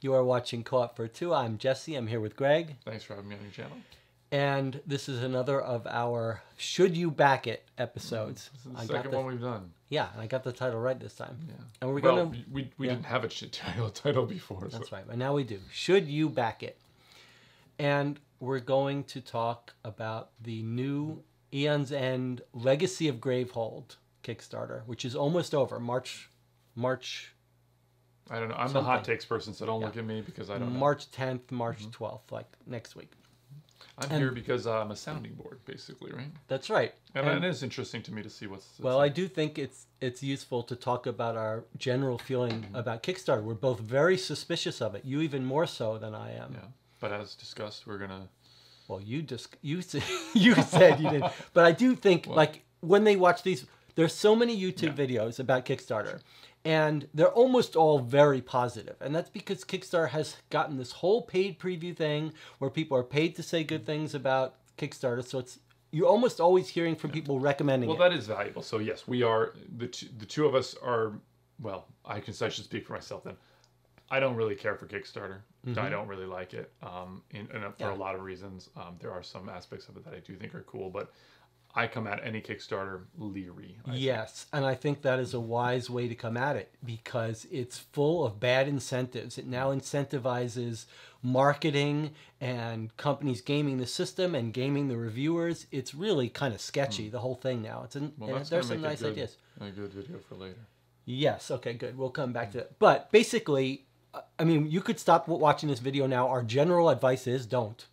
You are watching Co-op for Two. I'm Jesse. I'm here with Greg. Thanks for having me on your channel. And this is another of our Should You Back It episodes. This is the second one we've done. Yeah, and I got the title right this time. Yeah. And we're well, gonna we didn't have a title before. That's right, but now we do. Should You Back It? And we're going to talk about the new Aeon's End Legacy of Gravehold Kickstarter, which is almost over. March. I don't know. I'm the hot takes person, so don't look at me because I don't know. March 10th, March 12th, like next week. I'm here because I'm a sounding board, basically, right? That's right. And it is interesting to me to see what's... Well, I do think it's useful to talk about our general feeling about Kickstarter. We're both very suspicious of it. You even more so than I am. Yeah. But as discussed, we're gonna... Well, you said you didn't. But I do think, like, when they watch these... There's so many YouTube videos about Kickstarter. And they're almost all very positive. And that's because Kickstarter has gotten this whole paid preview thing where people are paid to say good things about Kickstarter. So you're almost always hearing from people recommending it. Well, that is valuable. So yes, we are, the two of us are, well, I should speak for myself then. I don't really care for Kickstarter. I don't really like it for a lot of reasons. There are some aspects of it that I do think are cool, but I come at any Kickstarter leery. Yes, and I think that is a wise way to come at it because it's full of bad incentives. It now incentivizes marketing and companies gaming the system and gaming the reviewers. It's really kind of sketchy, the whole thing now. There's some nice ideas. A good video for later. Yes, okay, good. We'll come back to it. But basically, I mean, you could stop watching this video now. Our general advice is don't.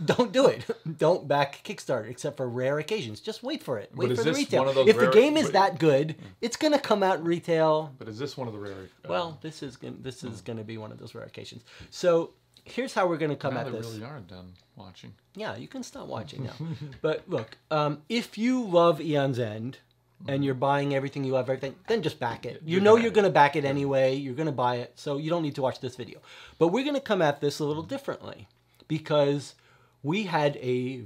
Don't do it. Don't back Kickstarter, except for rare occasions. Just wait for it. Wait for the retail. If the game is that good, it's going to come out retail. But is this one of the rare? Well, this is going to be one of those rare occasions. So here's how we're going to come at this. They really are done watching. Yeah, you can stop watching now. But look, if you love Aeon's End and you're buying everything, you love everything, then just back it. You know you're going to back it anyway. You're going to buy it, so you don't need to watch this video. But we're going to come at this a little differently because we had I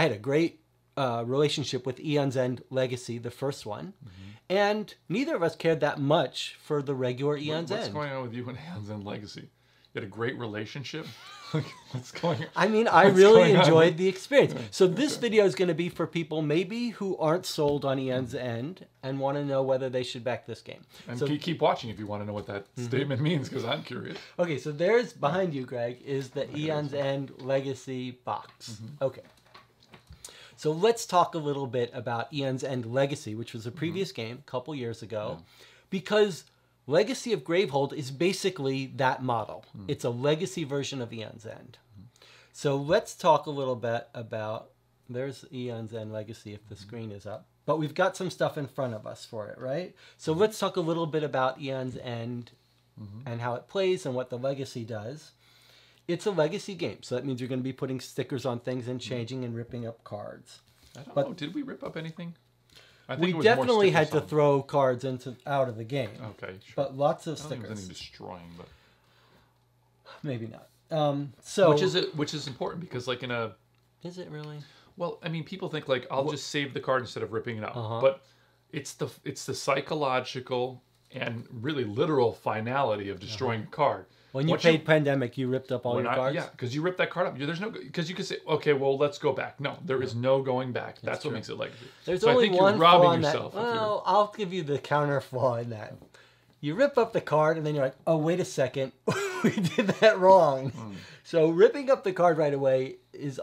had a great relationship with Aeon's End Legacy, the first one, and neither of us cared that much for the regular Aeon's End. What's going on with you and Aeon's End Legacy? You had a great relationship? What's going on? I mean, I really enjoyed the experience. So this video is going to be for people maybe who aren't sold on Aeon's End and want to know whether they should back this game. And so, keep watching if you want to know what that statement means, because I'm curious. Okay, so there's, behind you, Greg, is the Aeon's End Legacy box. Okay. So let's talk a little bit about Aeon's End Legacy, which was a previous game a couple years ago, because Legacy of Gravehold is basically that model. It's a legacy version of Aeon's End. So let's talk a little bit about, there's Aeon's End Legacy if the screen is up, but we've got some stuff in front of us for it, right? So let's talk a little bit about Aeon's End and how it plays and what the legacy does. It's a legacy game, so that means you're going to be putting stickers on things and changing and ripping up cards. I don't know, did we rip up anything? We definitely had to throw cards out of the game. Okay, sure. But lots of I don't think stickers. anything destroying, but maybe not. So which is important because, like, in a... Is it really? Well, I mean, people think, like, I'll just save the card instead of ripping it up. But it's the psychological and really literal finality of destroying a card. When you played Pandemic, you ripped up all your cards? Yeah, because you ripped that card up. There's no, because you could say, okay, well, let's go back. No, there is no going back. That's what makes it legacy. There's so only I think one you're robbing flaw yourself. Well, I'll give you the counter flaw in that. You rip up the card, and then you're like, oh, wait a second. We did that wrong. So ripping up the card right away is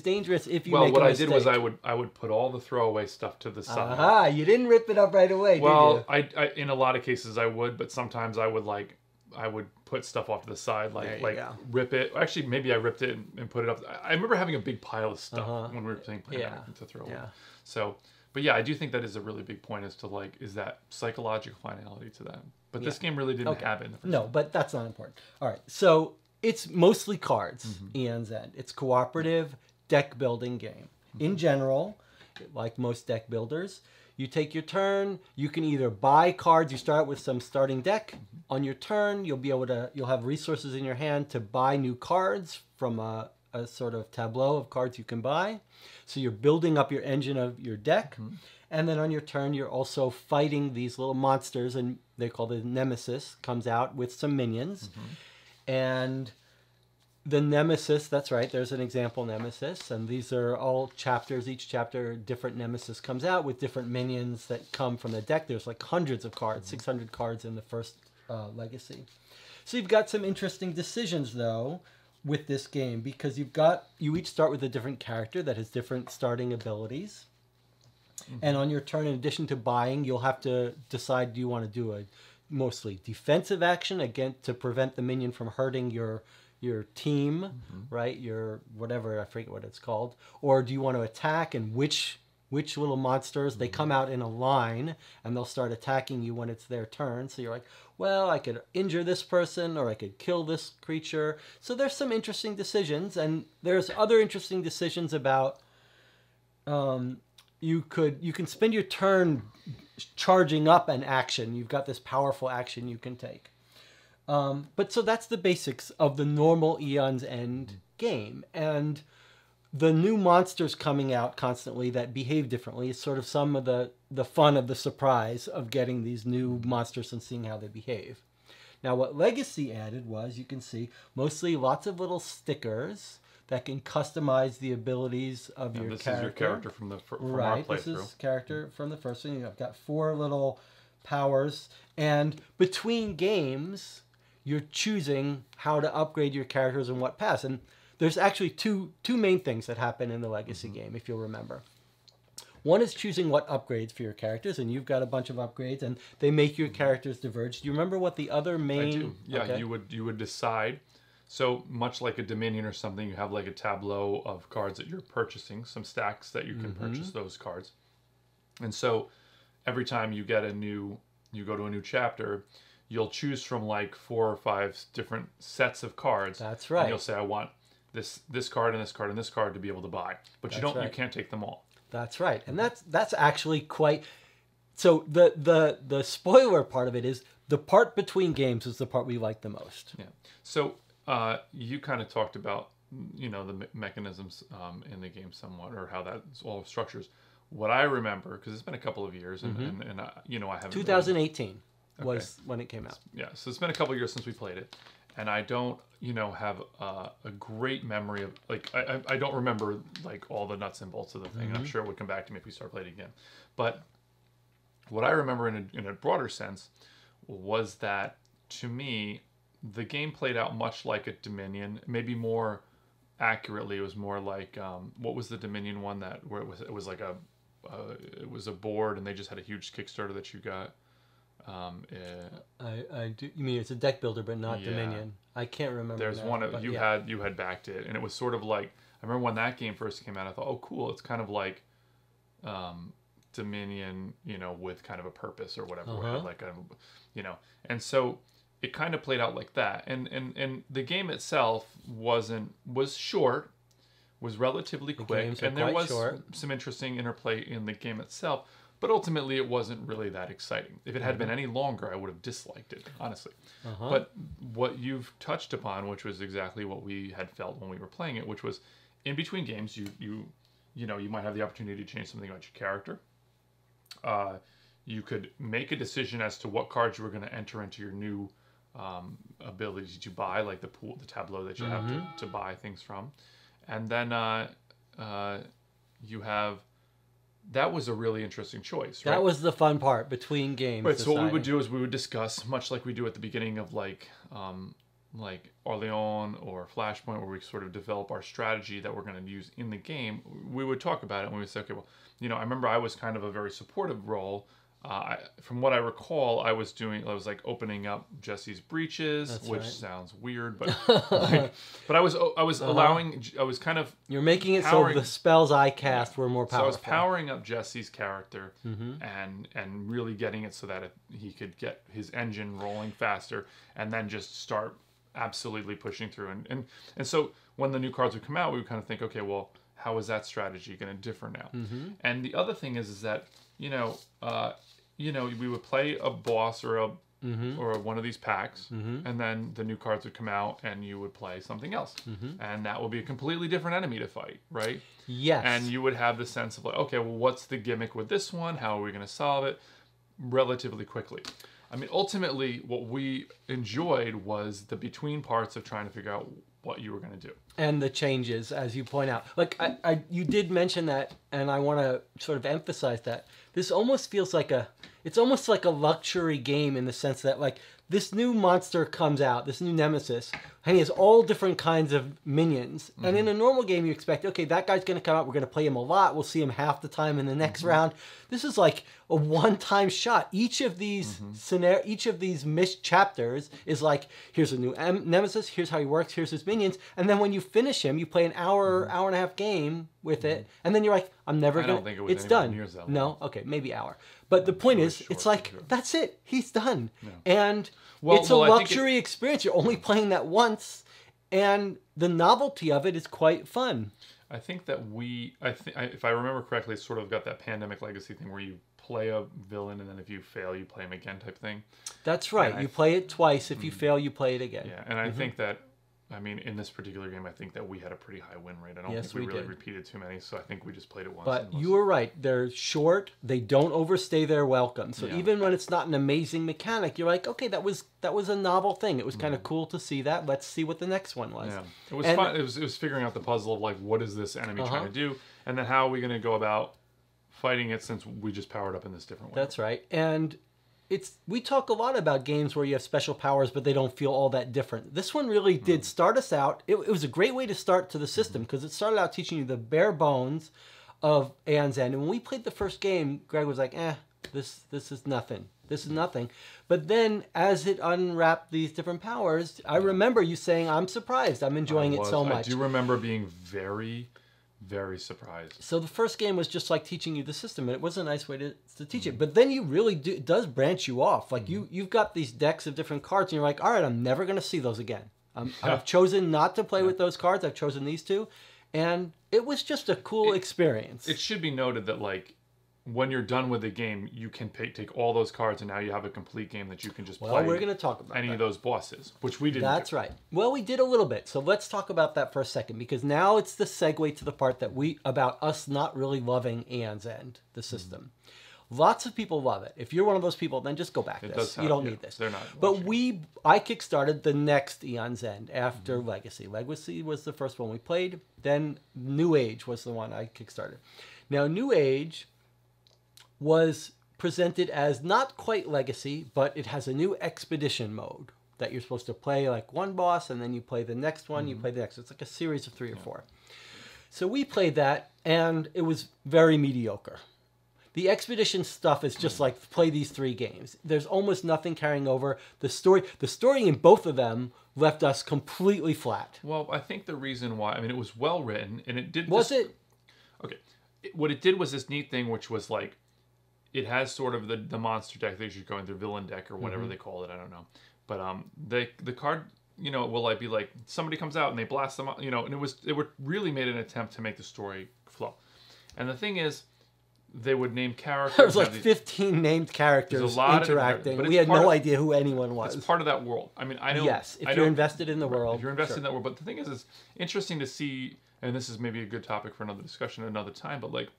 dangerous if you make a mistake. Well, what I did was I would put all the throwaway stuff to the side. Aha, you didn't rip it up right away, did you? Well, I in a lot of cases I would, but sometimes I would put stuff off to the side, like rip it. Actually, maybe I ripped it and put it up. I remember having a big pile of stuff when we were playing Pandemic to throw away. So, but yeah, I do think that is a really big point as to, like, is that psychological finality to that. But this game really didn't have it. No, but that's not important. All right, so it's mostly cards, Aeon's End. It's cooperative deck building game. In general, like most deck builders, you take your turn. You can either buy cards. You start with some starting deck. On your turn, you'll have resources in your hand to buy new cards from a sort of tableau of cards you can buy. So you're building up your engine of your deck. And then on your turn, you're also fighting these little monsters, and they call the Nemesis, comes out with some minions. And the nemesis, that's right, there's an example nemesis, and these are all chapters. Each chapter, different nemesis comes out with different minions that come from the deck. There's like hundreds of cards, 600 cards in the first Legacy. So you've got some interesting decisions, though, with this game, because you each start with a different character that has different starting abilities. And on your turn, in addition to buying, you'll have to decide, do you want to do a mostly defensive action, again, to prevent the minion from hurting your team, right? Your whatever, I forget what it's called. Or do you want to attack, and which little monsters, they come out in a line and they'll start attacking you when it's their turn. So you're like, well, I could injure this person or I could kill this creature. So there's some interesting decisions, and there's other interesting decisions about you can spend your turn charging up an action. You've got this powerful action you can take. But so that's the basics of the normal Aeon's End game. And the new monsters coming out constantly that behave differently is sort of some of the fun of the surprise of getting these new monsters and seeing how they behave. Now, what Legacy added was, you can see, mostly lots of little stickers that can customize the abilities of your character. This is your character from our playthrough. This is character from the first one. I've got 4 little powers, and between games, you're choosing how to upgrade your characters and what paths. And there's actually two main things that happen in the Legacy game, if you'll remember. One is choosing what upgrades for your characters, and you've got a bunch of upgrades, and they make your characters diverge. Do you remember what the other main... I do. Yeah, okay. You would decide. So much like a Dominion or something, you have like a tableau of cards that you're purchasing, some stacks that you can purchase those cards. And so every time you go to a new chapter, you'll choose from like 4 or 5 different sets of cards. That's right. And you'll say, I want this card and this card and this card to be able to buy. But you can't take them all. That's right. And that's actually quite... So the spoiler part of it is the part between games is the part we like the most. Yeah. So you kind of talked about, the mechanisms in the game somewhat, or how that's all structures. What I remember, because it's been a couple of years, and I haven't... 2018 was when it came out. Yeah, so it's been a couple of years since we played it, and I don't, have a great memory of, like, I don't remember, like, all the nuts and bolts of the thing. I'm sure it would come back to me if we start playing it again. But what I remember in a broader sense was that, to me, the game played out much like a Dominion, maybe more accurately. It was more like, what was the Dominion one where it was like it was a board, and they just had a huge Kickstarter that you got. I do. You mean it's a deck builder, but not Dominion? I can't remember. There's one you had backed it, and it was sort of like, I remember when that game first came out. I thought, oh, cool! It's kind of like Dominion, with kind of a purpose or whatever. Like and so it kind of played out like that. And the game itself was short, was relatively quick, and there was some interesting interplay in the game itself. But ultimately, it wasn't really that exciting. If it had been any longer, I would have disliked it, honestly. But what you've touched upon, which was exactly what we had felt when we were playing it, which was in between games, you might have the opportunity to change something about your character. You could make a decision as to what cards you were going to enter into your new ability to buy, like the tableau that you have to buy things from. And then you have... That was a really interesting choice, right? That was the fun part between games. Right, so what we would do is we would discuss, much like we do at the beginning of like Aeon or Flashpoint, where we sort of develop our strategy that we're going to use in the game. We would talk about it, and we would say, okay, well, I remember I was kind of a very supportive role. From what I recall, I was like opening up Jesse's breeches, which sounds weird, but but I was allowing, I was kind of... You're making it so the spells I cast were more powerful. So I was powering up Jesse's character and really getting it so that he could get his engine rolling faster, and then just start absolutely pushing through. And so when the new cards would come out, we would kind of think, okay, well, how is that strategy going to differ now? And the other thing is that, we would play a boss or one of these packs, and then the new cards would come out, and you would play something else, and that would be a completely different enemy to fight, right? Yes. And you would have the sense of like, okay, well, what's the gimmick with this one? How are we going to solve it? Relatively quickly. I mean, ultimately, what we enjoyed was the between parts of trying to figure out what you were going to do. And the changes, as you point out. Like, you did mention that, and I want to sort of emphasize that. This almost feels like it's almost like a luxury game in the sense that, like, this new monster comes out, this new nemesis, and he has all different kinds of minions. Mm-hmm. And in a normal game, you expect, okay, that guy's going to come out, we're going to play him a lot, we'll see him half the time in the next round. This is like a one-time shot. Each of these each of these missed chapters is like, here's a new nemesis, here's how he works, here's his minions, and then when you finish him, you play an hour, hour and a half game with it, and then you're like, I'm never going to, it's done. No? Okay, maybe hour. But the point is, it's like, that's it. He's done. Yeah. And it's a luxury experience. You're only playing that once, and the novelty of it is quite fun. I think that if I remember correctly, it's sort of got that Pandemic Legacy thing where you play a villain, and then if you fail, you play him again type thing. That's right. You play it twice. If you fail, you play it again. Yeah, and I think that, I mean, in this particular game, I think that we had a pretty high win rate. I don't think we really repeated too many, so I think we just played it once. But you were right. They're short. They don't overstay their welcome. So even when it's not an amazing mechanic, you're like, okay, that was a novel thing. It was kind of cool to see that. Let's see what the next one was. Yeah. It was fun. It was figuring out the puzzle of, like, what is this enemy trying to do? And then how are we going to go about fighting it since we just powered up in this different way? That's right. And we talk a lot about games where you have special powers, but they don't feel all that different. This one really did start us out. It was a great way to start to the system because it started out teaching you the bare bones of Aeon's End. And when we played the first game, Greg was like, this is nothing. This is nothing. But then as it unwrapped these different powers, I remember you saying, I'm surprised. I'm enjoying it so much. I do remember being very, very surprised. So the first game was just like teaching you the system, and it was a nice way to teach it. But then you really do, it does branch you off. Like you've got these decks of different cards, and you're like, all right, I'm never going to see those again. I've chosen not to play with those cards. I've chosen these two. And it was just a cool experience. It should be noted that, like, when you're done with the game, you can take all those cards, and now you have a complete game that you can just play. Well, we're going to talk about any of those bosses, which we didn't. That's right. Well, we did a little bit. So let's talk about that for a second, because now it's the segue to the part that about us not really loving Aeon's End, the system. Lots of people love it. If you're one of those people, then just go back this. You don't need this. They're not. But I kickstarted the next Aeon's End after Legacy. Legacy was the first one we played. Then New Age was the one I kickstarted. Now, New Age was presented as not quite Legacy, but it has a new expedition mode that you're supposed to play like one boss, and then you play the next one, you play the next. It's like a series of 3 or 4. So we played that, and it was very mediocre. The expedition stuff is just like, play these 3 games. There's almost nothing carrying over. The story in both of them left us completely flat. Well, I think the reason why, I mean, it was well written, and it did... Was it? Okay. What it did was this neat thing, which was like, it has sort of the monster deck that you're going through, villain deck or whatever they call it, I don't know. But the card, you know, will like be like, somebody comes out and they blast them, you know, and it really made an attempt to make the story flow. And the thing is, they would name characters. There was like 15 named characters interacting. We had no idea who anyone was. It's part of that world. I mean, I don't... Yes, if you're invested in the world. If you're invested in that world. But the thing is, it's interesting to see, and this is maybe a good topic for another discussion another time, but like,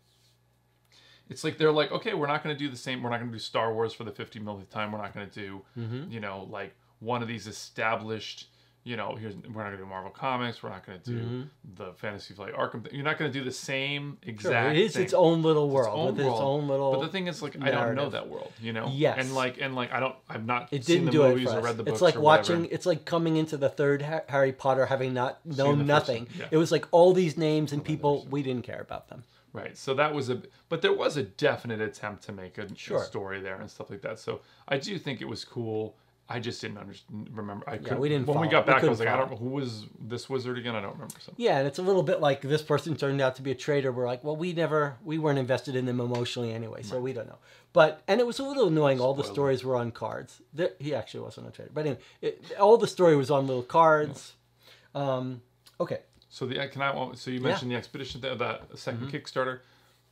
it's like they're like, okay, we're not going to do the same. We're not going to do Star Wars for the 50 millionth time. We're not going to do, you know, like one of these established, you know, we're not going to do Marvel Comics. We're not going to do the Fantasy Flight Arkham. You're not going to do the same exact thing. It is its own little world. With its own little But the thing is, like, narrative. I don't know that world, you know? Yes. And like, I've not seen the movies or read the books. It's like or watching, whatever. it's like coming into the third Harry Potter having not known nothing. Yeah. It was like all these names and people, we didn't care about them. Right, so that was but there was a definite attempt to make a story there and stuff like that. So I do think it was cool. I just didn't remember. We didn't. When we got back, I was like, I don't know who was this wizard again. I don't remember. So. Yeah, and it's a little bit like this person turned out to be a traitor. We're like, well, we weren't invested in them emotionally anyway, so we don't know. And it was a little annoying. All the stories were on cards. He actually wasn't a traitor, but anyway, all the story was on little cards. Okay. So so you mentioned the expedition, the second Kickstarter.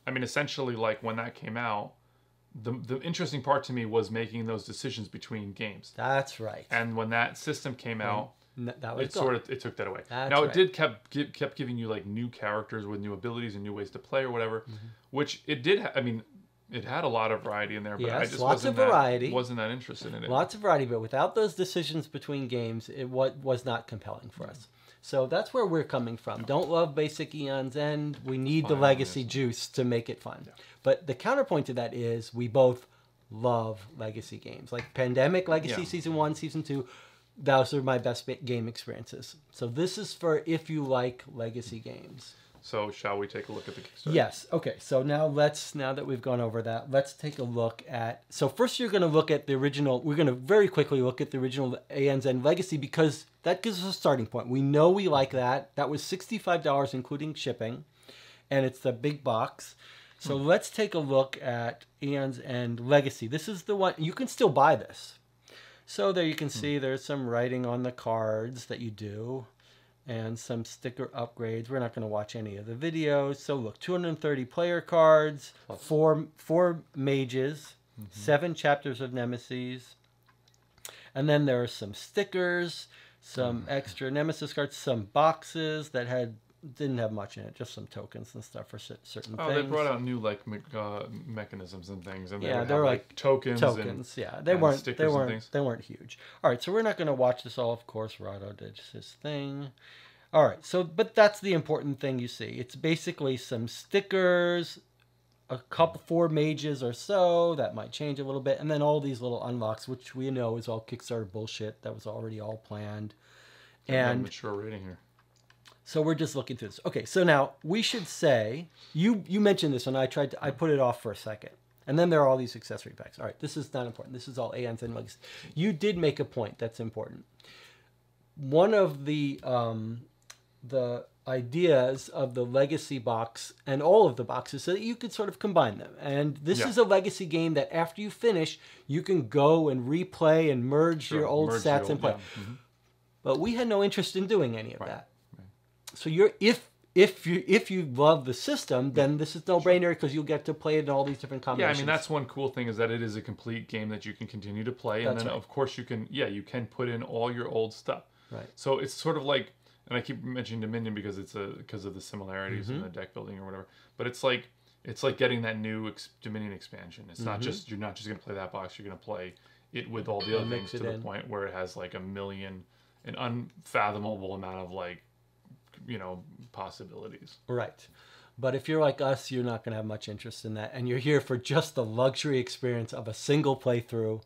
I mean, essentially, like when that came out, the interesting part to me was making those decisions between games. That's right. And when that system came out, it took that away. It did kept giving you like new characters with new abilities and new ways to play or whatever, which it did. I mean, it had a lot of variety in there, but yes, I just lots of variety. Wasn't that interested in it. Lots of variety, but without those decisions between games, it was not compelling for us. So that's where we're coming from. Don't love basic Aeon's End. We need the legacy juice to make it fun. Yeah. But the counterpoint to that is we both love legacy games. Like Pandemic Legacy Season 1, Season 2, those are my best game experiences. So this is for if you like legacy games. So shall we take a look at the Kickstarter? Yes. Okay. So now that we've gone over that, let's take a look at. So first, you're going to look at the original. We're going to very quickly look at the original Aeon's End Legacy because that gives us a starting point. We know we like that. That was $65 including shipping, and it's the big box. So let's take a look at Aeon's End Legacy. This is the one you can still buy this. So there you can see there's some writing on the cards that you do. And some sticker upgrades. We're not going to watch any of the videos. So look, 230 player cards, four mages, 7 chapters of Nemesis. And then there are some stickers, some extra Nemesis cards, some boxes that didn't have much in it, just some tokens and stuff for certain things. Oh, they brought out new mechanisms and things, and they're like tokens. Yeah, they weren't huge. All right, so we're not going to watch this all. Of course, Rado did his thing. All right, but that's the important thing you see. It's basically some stickers, a couple 4 mages or so that might change a little bit, and then all these little unlocks, which we know is all Kickstarter bullshit. That was already all planned. And mature rating here. So we're just looking through this. Okay, so now we should say, you mentioned this and I put it off for a second. And then there are all these accessory packs. All right, this is not important. This is all Aeon's End Legacy. You did make a point that's important. One of the ideas of the Legacy box and all of the boxes so that you could sort of combine them. And this is a Legacy game that after you finish, you can go and replay and merge your old stats and play. Yeah. But we had no interest in doing any of that. So if you love the system, then this is no-brainer because you'll get to play it in all these different combinations. Yeah, I mean that's one cool thing is that it is a complete game that you can continue to play, and then of course you can put in all your old stuff. Right. So it's sort of like, and I keep mentioning Dominion because because of the similarities in the deck building or whatever. But it's like getting that new Dominion expansion. It's not just you're not just gonna play that box. You're gonna play it with all the other things to the point where it has like an unfathomable amount of possibilities. Right. But if you're like us, you're not going to have much interest in that. And you're here for just the luxury experience of a single playthrough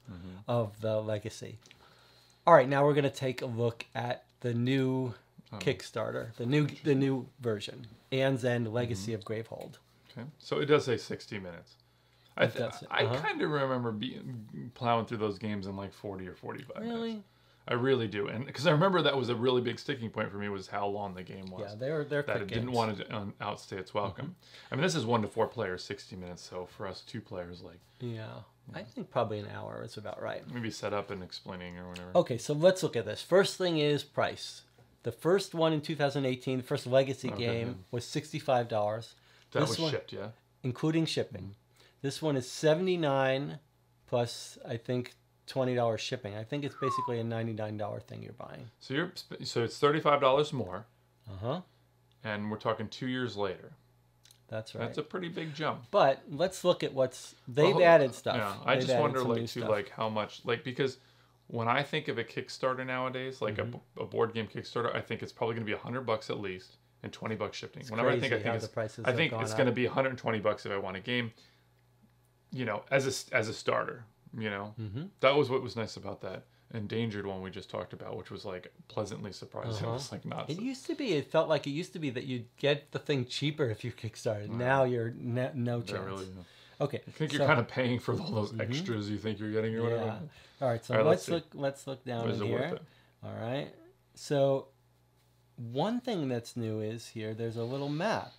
of the Legacy. All right, now we're going to take a look at the new Kickstarter, the new version, Aeon's End Legacy of Gravehold. Okay. So it does say 60 minutes. I kind of remember plowing through those games in like 40 or 45 minutes. Really? I really do, and because I remember that was a really big sticking point for me was how long the game was. Yeah, they're that quick it didn't games. want to outstay its welcome. I mean, this is 1 to 4 players, 60 minutes. So for us 2 players, I think probably an hour is about right. Maybe set up and explaining or whatever. Okay, so let's look at this. First thing is price. The first one in 2018, the first Legacy game was $65. That was shipped, yeah, including shipping. This one is $79 plus I think $20 shipping. I think it's basically a $99 thing you're buying. So it's $35 more. And we're talking 2 years later. That's right. That's a pretty big jump. But let's look at they've added stuff. Yeah, I just wonder how much because when I think of a Kickstarter nowadays, like a board game Kickstarter, I think it's probably going to be $100 at least and $20 shipping. Whenever I think it's going to be $120 if I want a game. As a starter. That was what was nice about that Endangered one we just talked about, which was like pleasantly surprising. It was like not. It felt like it used to be that you'd get the thing cheaper if you kickstarted. Now you're no chance. Really, Okay. I think you're kind of paying for all those extras you think you're getting or whatever. Yeah. All right. So let's look down in here. All right. So one thing that's new is here. There's a little map.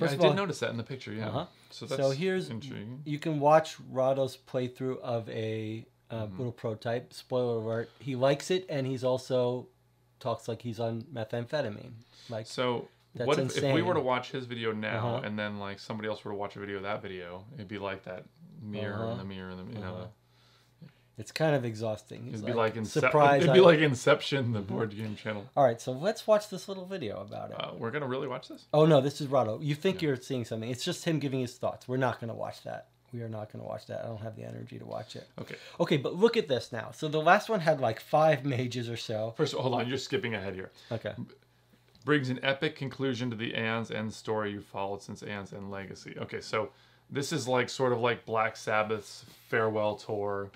I did notice that in the picture. Yeah. So here's intriguing. You can watch Rado's playthrough of a little prototype. Spoiler alert: he likes it, and he's also talks like he's on methamphetamine. Like what if we were to watch his video now, and then like somebody else were to watch a video of that video? It'd be like that mirror and the mirror and the It's kind of exhausting. It'd be like Inception, the board game channel. All right, so let's watch this little video about it. We're gonna really watch this? Oh no, this is Rado. You think you're seeing something? It's just him giving his thoughts. We're not gonna watch that. We are not going to watch that. I don't have the energy to watch it. Okay. Okay, but look at this now. So the last one had like 5 mages or so. First, hold on. You're skipping ahead here. Okay. Brings an epic conclusion to the Aeon's End story you followed since Aeon's End Legacy. Okay, so this is like sort of like Black Sabbath's farewell tour.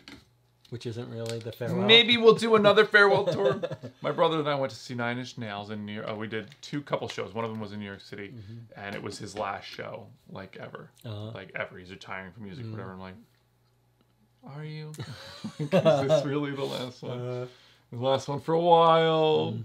Which isn't really the farewell. Maybe we'll do another farewell tour. My brother and I went to see Nine Inch Nails in New York. We did 2 couple shows. One of them was in New York City, and it was his last show, like ever. Like ever. He's retiring from music, whatever. I'm like, are you? Is this really the last one? The last one for a while.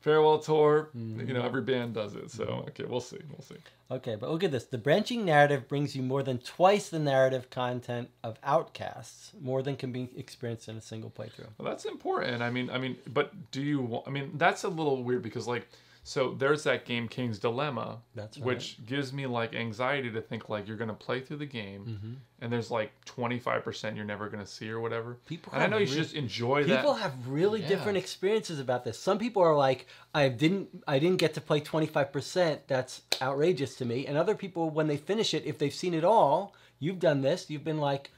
Farewell tour. You know, every band does it. So, okay, we'll see. We'll see. Okay, but look at this. The branching narrative brings you more than twice the narrative content of Outcasts, more than can be experienced in a single playthrough. Well, that's important. I mean, but do you? I mean, that's a little weird because, like, so there's that game King's Dilemma, that's right. which gives me like anxiety to think like you're gonna play through the game, and there's like 25% you're never gonna see or whatever. And I know you should just enjoy that. People have really different experiences about this. Some people are like, I didn't get to play 25%. That's outrageous to me. And other people, when they finish it, if they've seen it all, you've done this. You've been like,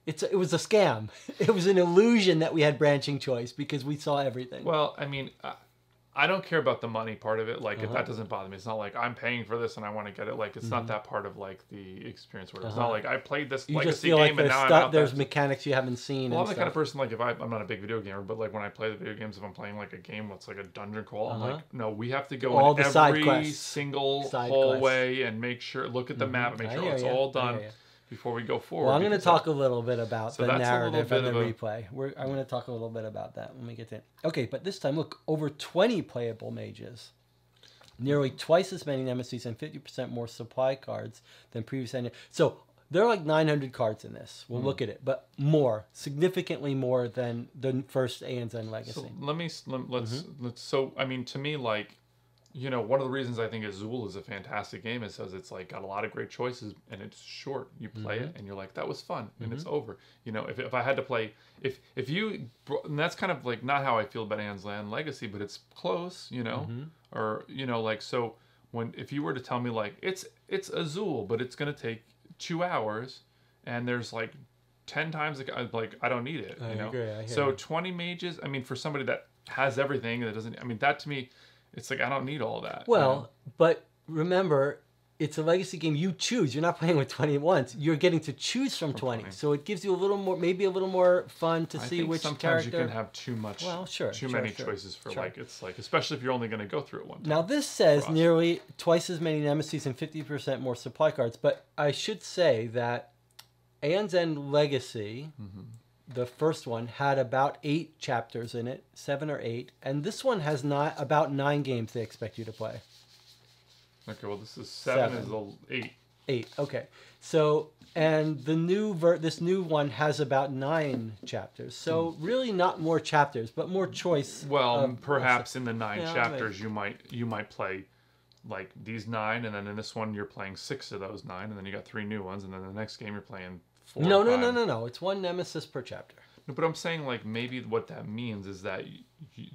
it was a scam. It was an illusion that we had branching choice because we saw everything. Well, I mean. I don't care about the money part of it. Like, if that doesn't bother me. It's not like I'm paying for this and I want to get it. Like, it's not that part of, like, the experience. Where it's not like I played this legacy game and now I'm out. There's mechanics you haven't seen. Well, I'm the kind of person, like, if I'm not a big video gamer, but, like, when I play the video games, if I'm playing, like, a game that's, like, a dungeon crawl, I'm like, no, we have to go in every single hallway and make sure, look at the map and make sure it's all done. Before we go forward. Well, I'm going to talk a little bit about the narrative and the replay. I'm going to talk a little bit about that when we get to it. Okay, but this time, look, over 20 playable mages, nearly twice as many nemesis, and 50% more supply cards than previous. So there are like 900 cards in this. We'll look at it, but more, significantly more than the first Aeon's End Legacy. So So I mean, to me, like, you know, one of the reasons I think Azul is a fantastic game is because it's like got a lot of great choices and it's short. You play it and you're like, that was fun, and it's over. You know, if I had to play, if you, and that's kind of like not how I feel about Aeon's End Legacy, but it's close, you know, or you know, like, so if you were to tell me like it's Azul, but it's gonna take 2 hours, and there's like 10 times like I don't need it. You know, so 20 mages. I mean, for somebody that has everything that doesn't. I mean, that to me. It's like, I don't need all that. Well, you know? But remember, it's a legacy game. You choose. You're not playing with 20 at once. You're getting to choose from 20. So it gives you a little more, maybe a little more fun to see which sometimes character. You can have too much, too many choices for like, it's like, especially if you're only going to go through it one time. Now this says nearly twice as many nemesis and 50% more supply cards. But I should say that Aeon's End Legacy... The first one had about 8 chapters in it, 7 or 8, and this one has about 9 games they expect you to play. Okay, well this is 7 is 8. 8, okay. So, and the new this new one has about 9 chapters. So really not more chapters, but more choice. Well, perhaps in the 9 chapters you might play like these 9, and then in this one you're playing 6 of those 9, and then you got 3 new ones, and then the next game you're playing 4 No. It's 1 nemesis per chapter. No, but I'm saying like maybe what that means is that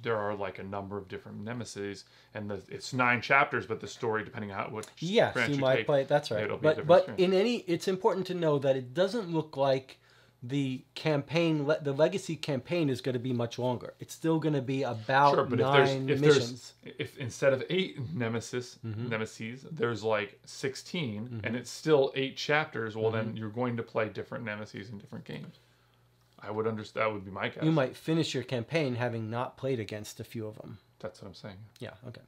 there are like a number of different nemesis, and it's 9 chapters, but the story, depending on what branch you might play. That's right. But it's important to know that it doesn't look like the campaign, the legacy campaign, is going to be much longer. It's still going to be about 9 missions. If instead of 8 nemesis, there's like 16, and it's still 8 chapters, well then you're going to play different nemesis in different games. I would understand. That would be my guess. You might finish your campaign having not played against a few of them. That's what I'm saying. Yeah. Okay.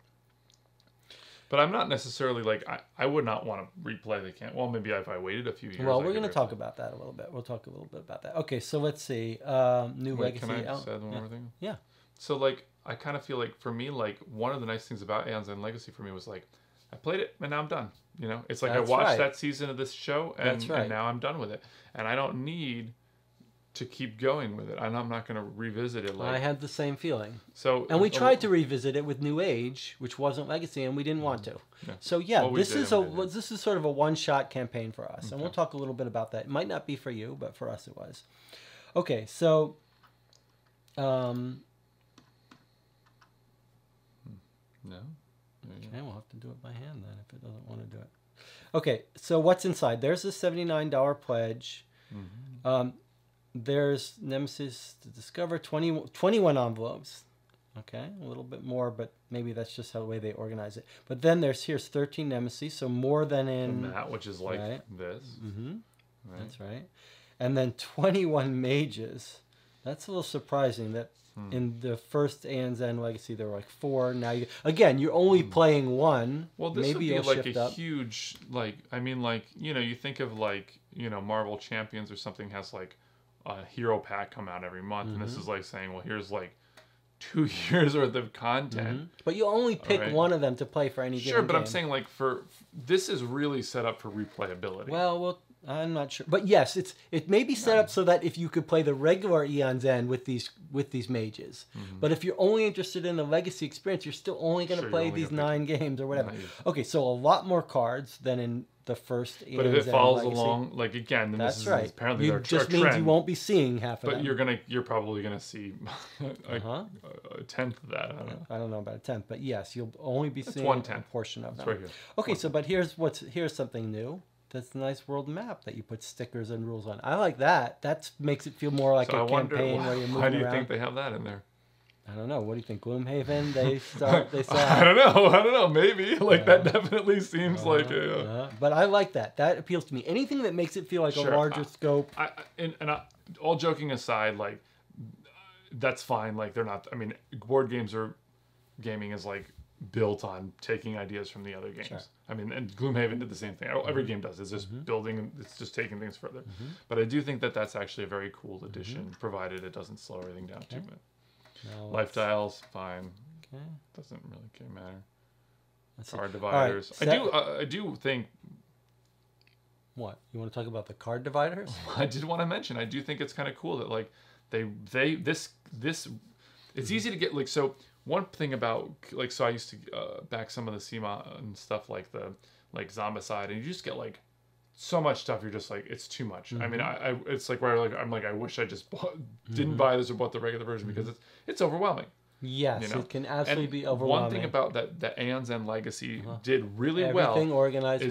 But I'm not necessarily like I would not want to replay the camp. Well, maybe if I waited a few years. Well, we're going to talk about that a little bit. We'll talk a little bit about that. Okay, so let's see. New Legacy. Can I say one more thing? Yeah. So like I kind of feel like for me, like one of the nice things about Aeon's End Legacy for me was like I played it and now I'm done. You know, it's like I watched that season of this show and now I'm done with it, and I don't need to keep going with it. I'm not going to revisit it. Like, I had the same feeling. So, and we tried to revisit it with New Age, which wasn't Legacy, and we didn't want to. Yeah. So yeah, this is sort of a one-shot campaign for us, and we'll talk a little bit about that. It might not be for you, but for us it was. Okay, so. No. Okay, we'll have to do it by hand then if it doesn't want to do it. Okay, so what's inside? There's a $79 pledge. There's Nemesis to discover, 21 envelopes. Okay, a little bit more, but maybe that's just how the way they organize it. But then here's 13 Nemesis, so more than in that, which is like this. Right. That's right. And then 21 mages. That's a little surprising that in the first Aeon's End Legacy there were like 4. Now you're only playing 1. Well, this maybe would be like a up. huge, like, I mean, like, you know, you think of like, you know, Marvel Champions or something has like a hero pack come out every month, and this is like saying, well, here's like 2 years worth of content. But you only pick one of them to play for any given game. But I'm saying like this is really set up for replayability. Well, I'm not sure, but yes, it may be set up so that if you could play the regular Aeon's End with these mages, but if you're only interested in the legacy experience, you're still only going to play these 9 games or whatever. Okay, so a lot lot cards than in the first Aeon's End. But if it follows along, like again, then that's this right. Is apparently it just means you won't be seeing half of them. But you're probably gonna see a tenth of that. I don't know about a tenth, but yes, you'll only be seeing 1/10. a portion of them. Right here. Okay, so but here's something new. That's a nice world map that you put stickers and rules on. I like that. That makes it feel more like a campaign where you're moving around. Why do you think they have that in there? I don't know. What do you think? Gloomhaven? They say. I don't know. Maybe that definitely seems like a. But I like that. That appeals to me. Anything that makes it feel like a larger scope. All joking aside, like that's fine. Like they're not. I mean, board games or gaming is like built on taking ideas from the other games. Sure. I mean, and Gloomhaven did the same thing. Every game does. It's just building. It's just taking things further. But I do think that that's actually a very cool addition, provided it doesn't slow everything down too much. Life tiles, fine. Okay. Doesn't really matter. Card dividers. Right. I do think. What, you want to talk about the card dividers? I did want to mention. I do think it's kind of cool that like this. It's easy to get so. One thing about so I used to back some of the CMA and stuff like Zombicide, and you just get like so much stuff. You're just like, it's too much. I mean, I it's like where I'm like, I wish I just didn't buy this or bought the regular version because it's overwhelming. Yes, it can absolutely be overwhelming. One thing about that Aeon's End Legacy did really Everything organized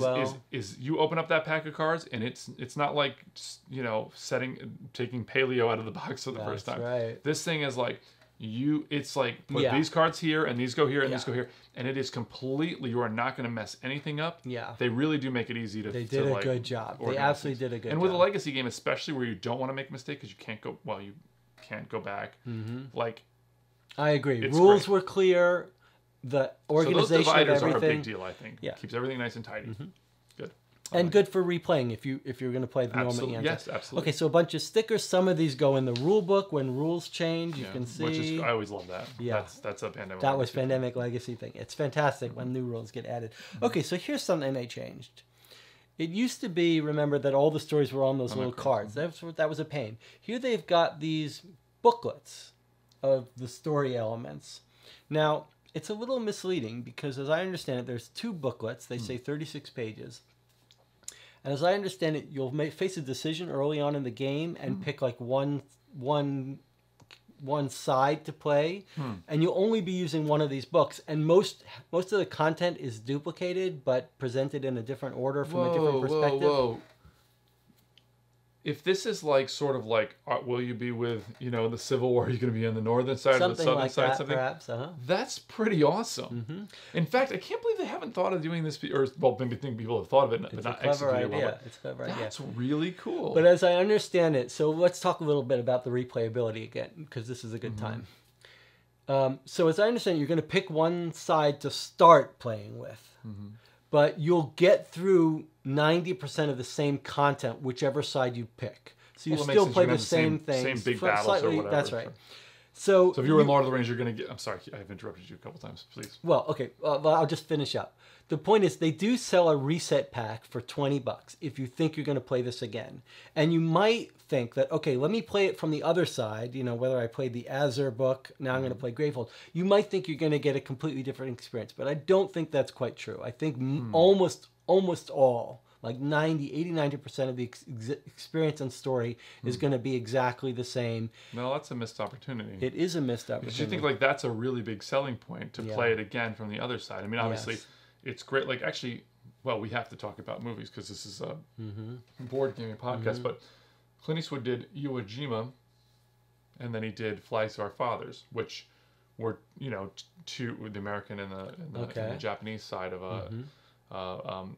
is you open up that pack of cards and it's not like taking Paleo out of the box for the first time. Right. This thing is like. It's like put these cards here and these go here and these go here, and it is completely, you are not going to mess anything up. Yeah, they really do make it easy to. They did a good job. They absolutely did a good job. And with a legacy game, especially where you don't want to make a mistake because you can't go back. Like, I agree. Rules were clear. The organization so those dividers of everything are a big deal. I think. Yeah, keeps everything nice and tidy. Good. And good for replaying if you're going to play the normal Aeon. Yes, absolutely. Okay, so a bunch of stickers. Some of these go in the rule book when rules change. You can see. Which is, I always love that. Yeah, that's a Pandemic. That was Pandemic Legacy thing. It's fantastic when new rules get added. Okay, so here's something they changed. It used to be, remember, that all the stories were on those little cards. That was a pain. Here they've got these booklets of the story elements. Now, it's a little misleading because, as I understand it, there's 2 booklets. They say 36 pages. And as I understand it, you'll face a decision early on in the game and pick like one side to play, and you'll only be using one of these books. And most of the content is duplicated, but presented in a different order from a different perspective. Whoa. If this is like sort of like, will you be with the Civil War? Are you going to be on the northern side or the southern side? Something perhaps. That's pretty awesome. In fact, I can't believe they haven't thought of doing this, or maybe think people have thought of it, but not executed well. It's a clever idea. That's really cool. But as I understand it, so let's talk a little bit about the replayability again, because this is a good time. So as I understand it, you're going to pick one side to start playing with, but you'll get through 90% of the same content, whichever side you pick. So you still play the same things. Same big battles or whatever. That's right. So if you were in Lord of the Rings, you're going to get... I'm sorry, I've interrupted you a couple times. Please. Well, okay. I'll just finish up. The point is, they do sell a reset pack for $20 if you think you're going to play this again. And you might think that, okay, let me play it from the other side, whether I played the Azure book, now I'm going to play Gravehold. You might think you're going to get a completely different experience, but I don't think that's quite true. I think almost all, like 90% of the experience and story is going to be exactly the same. No, that's a missed opportunity. It is a missed opportunity. Because you think like that's a really big selling point to play it again from the other side. I mean, obviously... It's great. Like, actually, well, we have to talk about movies because this is a board gaming podcast. But Clint Eastwood did Iwo Jima, and then he did Flies to Our Fathers, which were, you know, the American and the Japanese side of World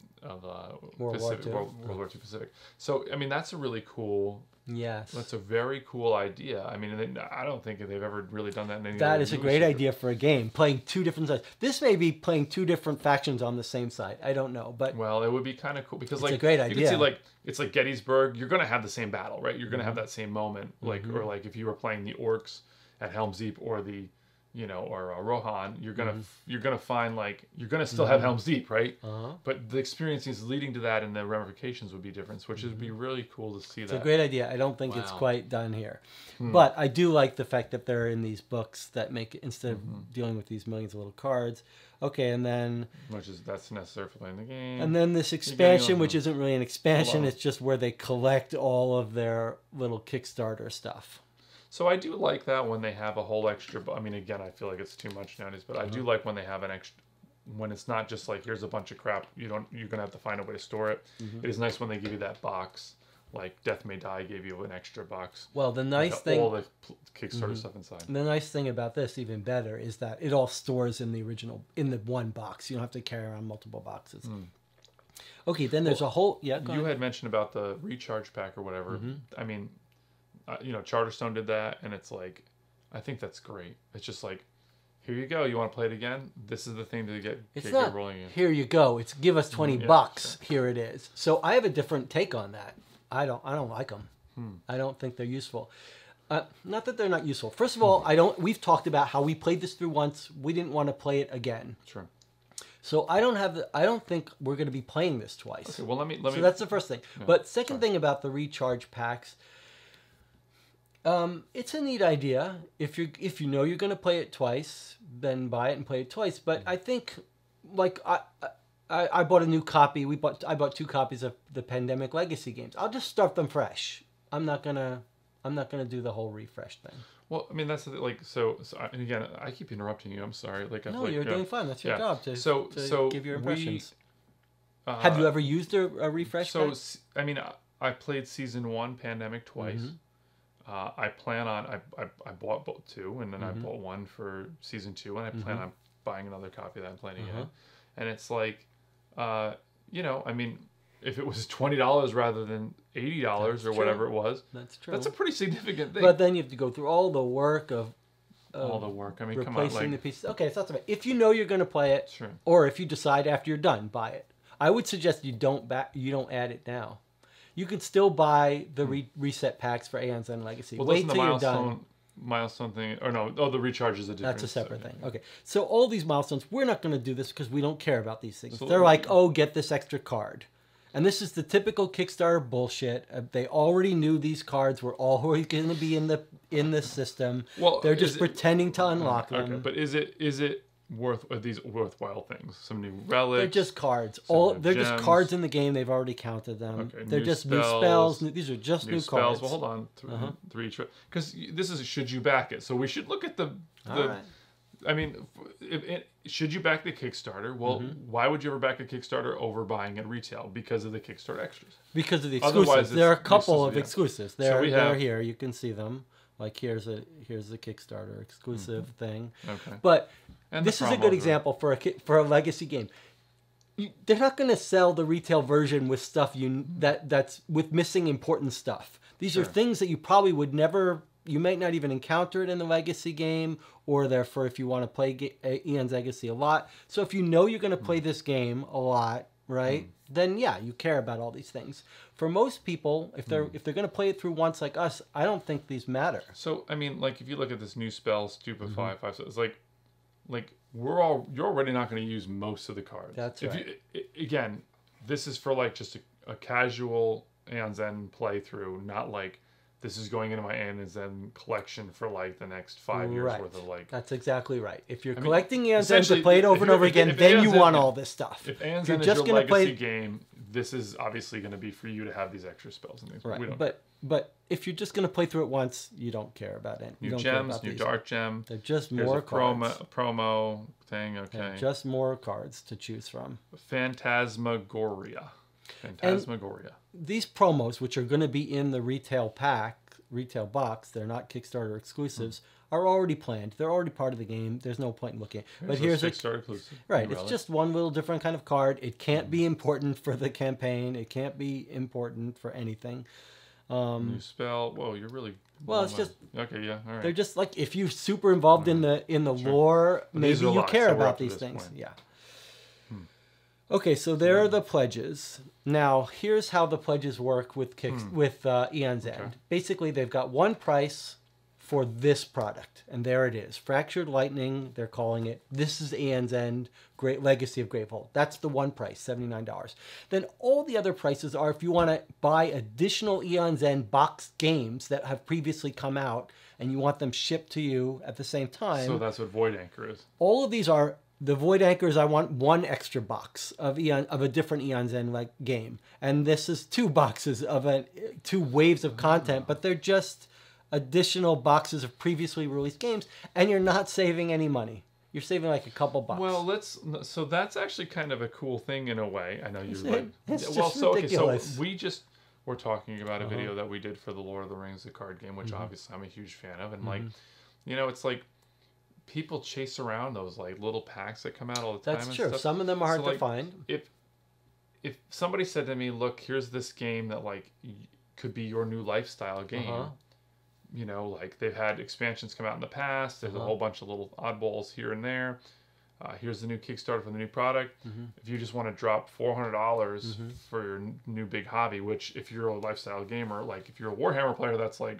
War II Pacific. So I mean, that's a really cool. Yes, that's a very cool idea. I mean, I don't think they've ever really done that in any. That is a great idea for a game, playing two different sides. This may be playing two different factions on the same side. I don't know, but well, it would be kind of cool because it's a great idea. You can see like it's like Gettysburg. You're going to have the same battle, right? You're going to have that same moment, like or like if you were playing the orcs at Helm's Deep or the, you know, or Rohan, you're gonna find like you're gonna still have Helm's Deep, right? But the experiences leading to that and the ramifications would be different, which would be really cool to see. It's a great idea. I don't think it's quite done here, but I do like the fact that they're in these books that make it, instead of dealing with these millions of little cards. Okay, and then that's necessary for playing the game. And then this expansion, which isn't really an expansion, it's just where they collect all of their little Kickstarter stuff. So I do like that when they have a whole extra. I mean, again, I feel like it's too much nowadays, but I do like when they have an extra. When it's not just like here's a bunch of crap. You're gonna have to find a way to store it. It is nice when they give you that box. Like Death May Die gave you an extra box. Well, the nice thing, all the Kickstarter stuff inside. The nice thing about this, even better, is that it all stores in the one box. You don't have to carry around multiple boxes. Okay, then there's a whole. Yeah, you had mentioned about the recharge pack or whatever. I mean. You know, Charterstone did that, and it's like, I think that's great. It's just like, here you go. You want to play it again? This is the thing to get rolling in. Here you go. It's give us $20. Sure. Here it is. So I have a different take on that. I don't like them. I don't think they're useful. Not that they're not useful. First of all, we've talked about how we played this through once. We didn't want to play it again. Sure. So I don't think we're going to be playing this twice. Okay. Well, let me. So that's the first thing. Yeah, but second thing about the recharge packs. It's a neat idea. If you know you're going to play it twice, then buy it and play it twice. But I think, like I bought a new copy. I bought 2 copies of the Pandemic Legacy games. I'll just start them fresh. I'm not gonna do the whole refresh thing. Well, I mean that's like so. And again, I keep interrupting you. I'm sorry. Like no, you're doing fine. That's your job to give your impressions. Have you ever used a refresh? So I mean, I played Season 1 Pandemic twice. I plan on I bought both 2, and then I bought 1 for Season 2, and I plan on buying another copy that I'm playing again. And it's like, you know, I mean, if it was $20 rather than $80 or whatever it was, that's true. That's a pretty significant thing. But then you have to go through all the work of all the work. I mean, replacing the pieces. Okay, so that's about it. If you know you're going to play it, sure. Or if you decide after you're done, buy it. I would suggest you don't add it now. You can still buy the reset packs for Aeon's End Legacy. Well, wait till you're done. Milestone thing, or no? Oh, the recharge is a different. That's a separate thing. Okay, so all these milestones, we're not going to do this because we don't care about these things. So they're like, oh, get this extra card, and this is the typical Kickstarter bullshit. They already knew these cards were always going to be in the system. Well, they're just pretending to unlock them. Okay, but is it these worthwhile things? Some new relics? They're just cards. They're just cards in the game. They've already counted them. Okay, they're just new spells. These are just new cards. Well, hold on. Because this is should you back it? So we should look at the right. I mean, should you back the Kickstarter? Well, why would you ever back a Kickstarter over buying at retail? Because of the Kickstarter extras. Because of the exclusives. There are a couple of exclusives. They're here. You can see them. Like here's the Kickstarter exclusive thing. Okay. But this is a good example for a legacy game. They're not going to sell the retail version with stuff that's with missing important stuff. These are things that you probably would never. You might not even encounter it in the legacy game, or therefore if you want to play Aeon's Legacy a lot. So if you know you're going to play this game a lot, right? Then yeah, you care about all these things. For most people, if they're going to play it through once like us, I don't think these matter. So I mean, like if you look at this new spell, Stupefy, it's like you're already not going to use most of the cards. That's right. Again, this is for like just a casual Aeon's End playthrough, not like this is going into my Aeon's End collection for like the next 5 years worth of like. That's exactly right. If you're collecting Aeon's End to play it over and over again, then you want all this stuff. If Aeon's End is your legacy game, this is obviously going to be for you to have these extra spells and things. Right. We don't. But if you're just going to play through it once, you don't care about it. New gems, new dark gem. They're just more cards. Promo thing, okay. They're just more cards to choose from. Phantasmagoria. And these promos, which are going to be in the retail box, they're not Kickstarter exclusives, are already planned. They're already part of the game. There's no point in looking. But here's a Kickstarter exclusive. Right. It's just one little different kind of card. It can't be important for the campaign. It can't be important for anything. New spell. Whoa, you're really. Well, it's just. Okay, yeah, all right. They're just like, if you're super involved in the lore, maybe you care about these things. Point. Yeah. Okay, so there are the pledges. Now, here's how the pledges work with Aeon's End. Basically, they've got one price for this product, and there it is. Fractured Lightning, they're calling it. This is Aeon's End, Great Legacy of Gravehold. That's the one price, $79. Then all the other prices are if you want to buy additional Aeon's End boxed games that have previously come out, and you want them shipped to you at the same time. So that's what Void Anchor is. All of these are the Void Anchors. I want one extra box of a different Aeon's End game, and this is 2 boxes of 2 waves of content, but they're just additional boxes of previously released games, and you're not saving any money. You're saving like a couple bucks. Well, so that's actually kind of a cool thing in a way. I know you're like, it's just ridiculous. So we just were talking about a video that we did for the Lord of the Rings, the card game, which obviously I'm a huge fan of, and like, it's like people chase around those like little packs that come out all the time. That's true. Some of them are hard to find. If somebody said to me, "Look, here's this game that like could be your new lifestyle game." Like they've had expansions come out in the past. There's a whole bunch of little oddballs here and there. Here's the new Kickstarter for the new product. If you just want to drop $400 for your new big hobby, which if you're a lifestyle gamer, like if you're a Warhammer player, that's like,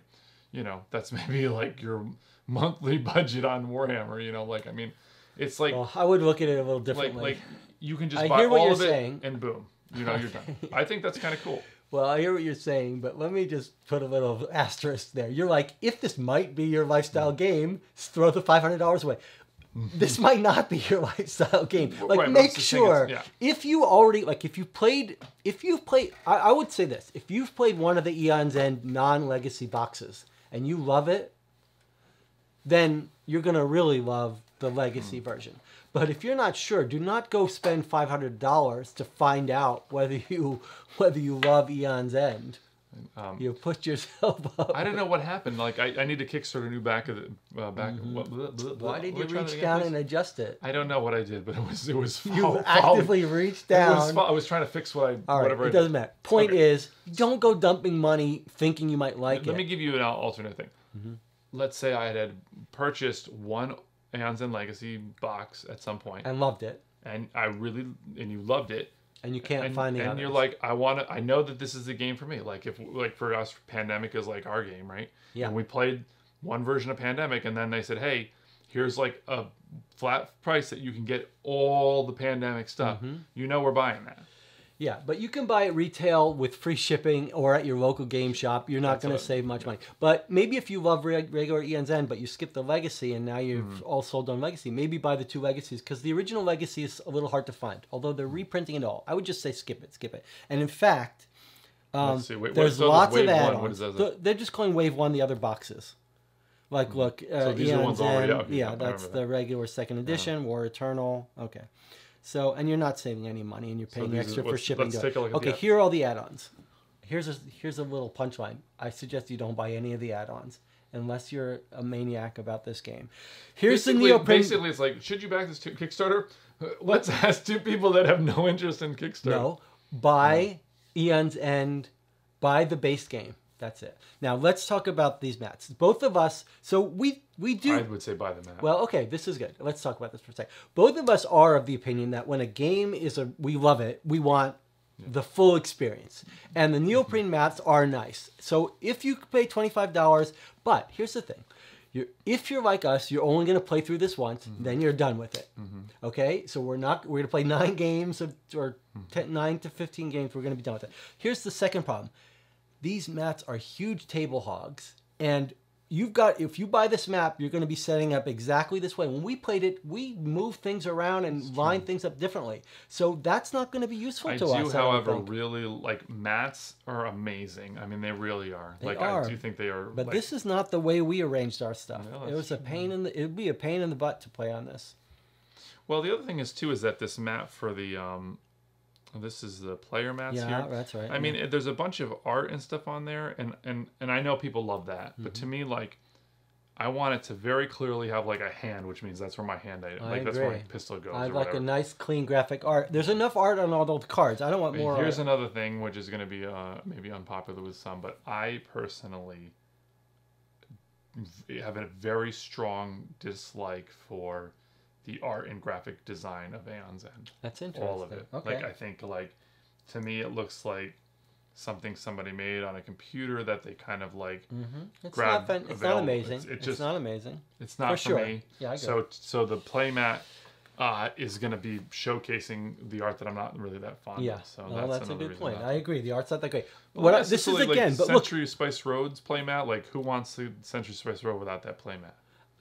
that's maybe like your monthly budget on Warhammer. Like, I mean, it's like... Well, I would look at it a little differently. Like you can just buy all of it and boom, you're done. I think that's kind of cool. Well, I hear what you're saying, but let me just put a little asterisk there. You're like, if this might be your lifestyle game, throw the $500 away. This might not be your lifestyle game. Like, right, make sure if you already, like, if you've played, I would say this. If you've played one of the Aeon's End non-legacy boxes and you love it, then you're going to really love the legacy version. But if you're not sure, do not go spend $500 to find out whether you love Aeon's End. You put yourself up. I don't know what happened. Like I need to Kickstarter a new back of the back. Why did you reach down and adjust it? I don't know what I did, but it was you actively reached down. I was trying to fix whatever. It doesn't matter. Point is, don't go dumping money thinking you might like it. Let me give you an alternate thing. Let's say I had purchased one Aeon's End Legacy box at some point and loved it, and you loved it, and you can't find the others. And you're like, I know that this is the game for me. Like for us, Pandemic is like our game, right? Yeah. And we played one version of Pandemic, and then they said, hey, here's like a flat price that you can get all the Pandemic stuff. We're buying that. Yeah, but you can buy it retail with free shipping or at your local game shop. You're not going to save much money. But maybe if you love regular Aeon's End, but you skip the Legacy and now you've all sold on Legacy, maybe buy the 2 Legacies because the original Legacy is a little hard to find. Although they're reprinting it all. I would just say skip it. And in fact, there's lots of add-ons. They're just calling Wave 1 the other boxes. Like, look, so these are the ones already out. That's the regular 2nd edition, War Eternal. Okay. So, and you're not saving any money, and you're paying extra for shipping. Let's take a look at here are all the add-ons. Here's a little punchline. I suggest you don't buy any of the add-ons unless you're a maniac about this game. Here's the neoprene. Basically, it's like, should you back this Kickstarter? Let's ask 2 people that have no interest in Kickstarter. No, buy Aeon's End, buy the base game. That's it. Now let's talk about these mats. Both of us, so we do. I would say buy the mat. Well, okay, this is good. Let's talk about this for a second. Both of us are of the opinion that when a game we love it, we want the full experience, and the neoprene mats are nice. So if you pay $25, but here's the thing. If you're like us, you're only going to play through this once, then you're done with it. Okay? So we're going to play 9 games or 9 to 15 games. We're going to be done with it. Here's the second problem. These mats are huge table hogs, and if you buy this map, you're going to be setting up exactly this way. When we played it, we moved things around and lined things up differently. So that's not going to be useful to us. I do, however, really like mats are amazing. I mean, they really are. I do think they are. But this is not the way we arranged our stuff. No, it was a pain in the. It would be a pain in the butt to play on this. Well, the other thing is too is that this map for the this is the player mats here. Yeah, that's right. I mean, there's a bunch of art and stuff on there, and I know people love that, but to me, like, I want it to very clearly have like a hand, which means that's where my hand item, like that's where my pistol goes. I'd like a nice, clean graphic art. There's enough art on all those cards. I don't want more. Here's another thing, which is going to be maybe unpopular with some, but I personally have a very strong dislike for the art and graphic design of Aeon's End. That's interesting. All of it. Okay. Like, I think, like, to me, it looks like something somebody made on a computer that they kind of like grabbed. It's not amazing. It's not amazing. It's not for me. Yeah, I get it. So the playmat is going to be showcasing the art that I'm not really that fond of. So that's a good point. I agree. The art's not that great. Well, this is again, but Century Spice Road's playmat. Like, who wants the Century Spice Road without that playmat?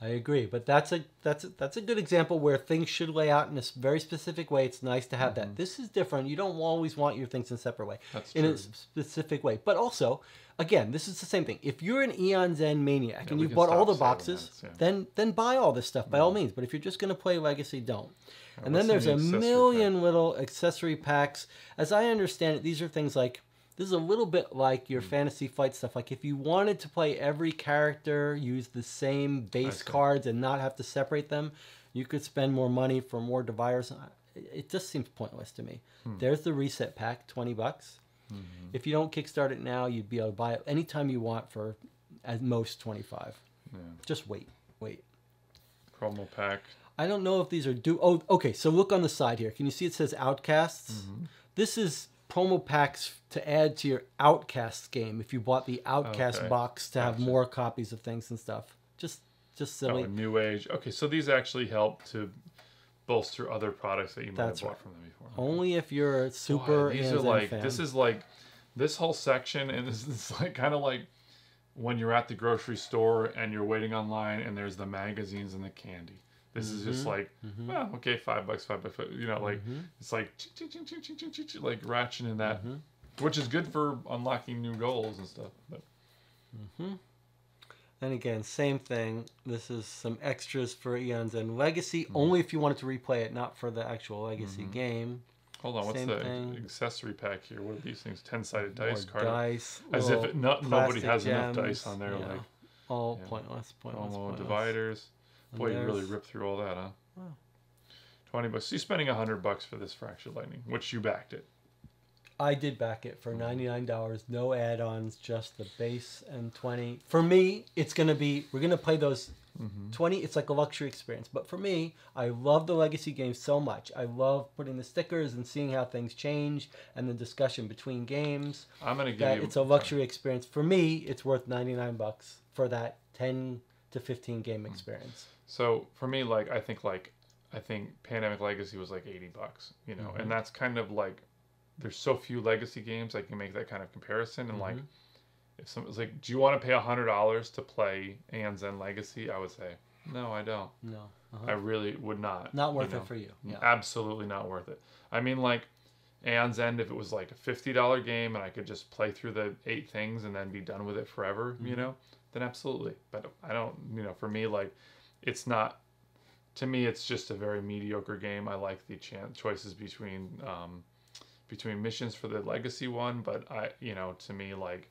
I agree, but that's a good example where things should lay out in a very specific way. It's nice to have that. This is different. You don't always want your things in a separate way. That's in a specific way. But also, again, this is the same thing. If you're an Aeon's End maniac and you've bought all the boxes, then buy all this stuff by all means. But if you're just going to play Legacy, don't. And then there's a million little accessory packs. As I understand it, these are things like, this is a little bit like your Fantasy Flight stuff. Like if you wanted to play every character, use the same base cards and not have to separate them, you could spend more money for more dividers. It just seems pointless to me. There's the reset pack, $20. If you don't kickstart it now, you'd be able to buy it anytime you want for at most $25. Yeah. Just wait. Promo pack. I don't know if these are due. Oh, okay. So look on the side here. Can you see it says Outcasts? This is promo packs to add to your Outcasts game if you bought the Outcast box to have more copies of things and stuff. Just silly. Oh, New Age. Okay, so these actually help to bolster other products that you might have bought from them before. Only if you're a super these are like fan. This is like this whole section, and this is like kind of like when you're at the grocery store and you're waiting online and there's the magazines and the candy. This is just like, well, okay, $5, you know, like it's like like ratcheting that, which is good for unlocking new goals and stuff. But. And again, same thing. This is some extras for Aeon's End Legacy, only if you wanted to replay it, not for the actual Legacy game. Hold on, what's the accessory pack here? What are these things? 10-sided dice card. Dice. As if nobody has enough dice on there. Yeah. Like all pointless. Dividers. Boy, you really ripped through all that, huh? Wow. $20. So you're spending $100 for this Fractured Lightning, which you backed it. I did back it for $99. No add-ons, just the base and $20. For me, it's gonna be we're gonna play those 20. It's like a luxury experience. But for me, I love the Legacy games so much. I love putting the stickers and seeing how things change and the discussion between games. I'm gonna give you. It's a luxury experience. For me, it's worth $99 for that 10 to 15 game experience. So for me, like I think Pandemic Legacy was like $80, you know, and that's kind of like there's so few Legacy games I can make that kind of comparison. And like if someone's like, do you want to pay $100 to play Aeon's End Legacy? I would say no, I don't. No, I really would not. Not worth it for you. Yeah. Absolutely not worth it. I mean, like Aeon's End, if it was like a $50 game and I could just play through the 8 things and then be done with it forever, you know, then absolutely. But I don't, you know, for me, like. It's not, to me, it's just a very mediocre game. I like the choices between missions for the Legacy one, but you know, to me, like,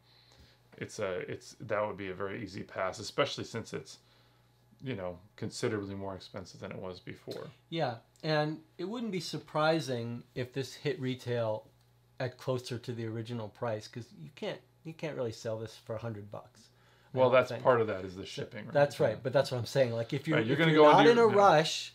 that would be a very easy pass, especially since it's, you know, considerably more expensive than it was before. Yeah, and it wouldn't be surprising if this hit retail at closer to the original price, because you can't really sell this for $100. Well, that's part of that is the shipping. Right? That's right, but that's what I'm saying. Like if you're not in a rush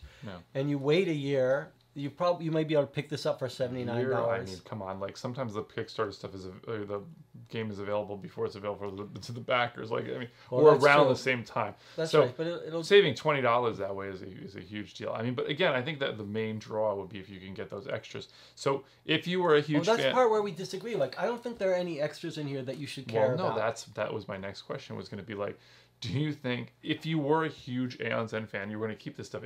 and you wait a year, you might be able to pick this up for $79. I mean, come on! Like sometimes the Kickstarter stuff the game is available before it's available to the backers. Like I mean, or around the same time. That's right, but it'll saving $20 that way is a huge deal. I mean, but again, I think that the main draw would be if you can get those extras. So if you were a huge that's the part where we disagree. Like I don't think there are any extras in here that you should care about. No, that was my next question was going to be like, Do you think if you were a huge Aeon's End fan, you were going to keep this stuff?